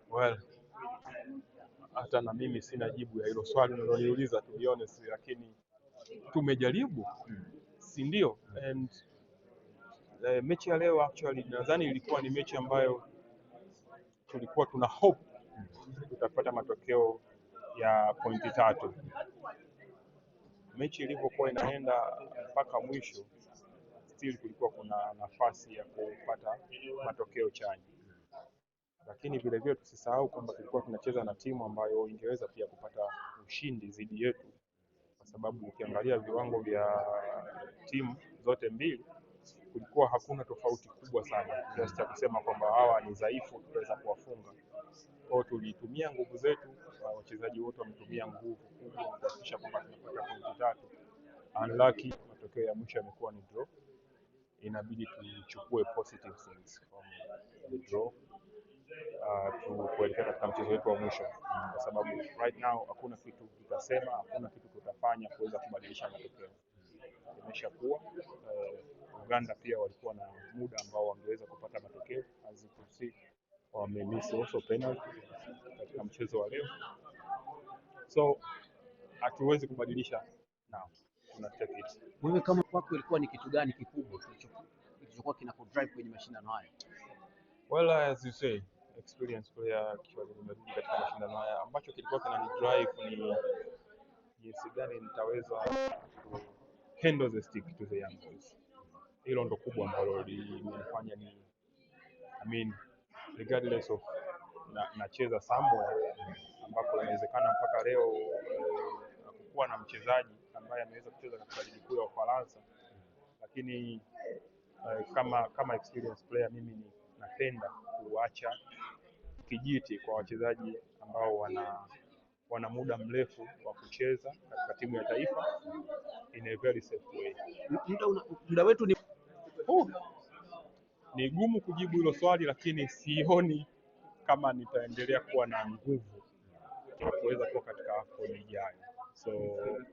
Well, hata na mimi sina jibu ya hilo swali unaloniuliza, to be honest, lakini tumejaribu, si ndio? And mechi ya leo actually nadhani ilikuwa ni mechi ambayo tulikuwa tuna hope tutapata matokeo ya pointi 3. Mechi ilivyokuwa inaenda mpaka mwisho, still kulikuwa kuna nafasi ya kupata matokeo chanya, lakini vile vile tusisahau kwamba tulikuwa tunacheza na timu ambayo ingeweza pia kupata ushindi dhidi yetu, kwa sababu ukiangalia viwango vya timu zote mbili kulikuwa hakuna tofauti kubwa sana kiasi cha kusema kwamba hawa ni dhaifu tutaweza kuwafunga. Kwa tulitumia nguvu zetu, wachezaji wote wametumia nguvu kubwa kuhakikisha kwamba tunapata pointi 3. Unlucky, matokeo ya mwisho yamekuwa ni draw. Inabidi tuchukue positive things from the draw kuelekea katika mchezo wetu wa mwisho, kwa sababu right now hakuna kitu tutasema, hakuna kitu tutafanya kuweza kubadilisha matokeo. Imeshakuwa Uganda pia walikuwa na muda ambao wangeweza kupata matokeo, as you can see wamemiss also penalty katika mchezo wa leo, so hatuwezi kubadilisha now, tuna take it. Wewe kama kwako ilikuwa ni kitu gani kikubwa kilichokuwa kinakudrive kwenye mashindano haya? Well, as you say, experience player actually nimerudi katika mashindano haya, ambacho kilikuwa kinanidrive ni jinsi gani nitaweza ku handle the stick to the young boys. Hilo ndo kubwa ambalo limenifanya ni regardless of nacheza somewhere ambapo inawezekana mpaka leo hakukuwa na mchezaji ambaye ameweza kucheza katika ligi kuu ya Ufaransa, lakini kama experience player mimi napenda kuacha kijiti kwa wachezaji ambao wana muda mrefu wa kucheza katika timu ya taifa in a very safe way. Muda wetu ni gumu kujibu hilo swali, lakini sioni kama nitaendelea kuwa na nguvu ya kuweza kuwa katika AFCON ijayo. So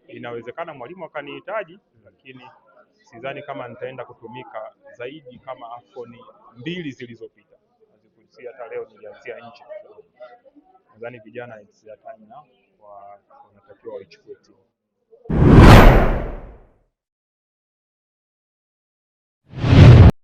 inawezekana mwalimu akanihitaji, lakini sidhani kama nitaenda kutumika zaidi kama AFCON 2 zilizopita. Azikusia hata leo nilianzia nje. Nadhani vijana it's their time now, wanatakiwa waichukue timu.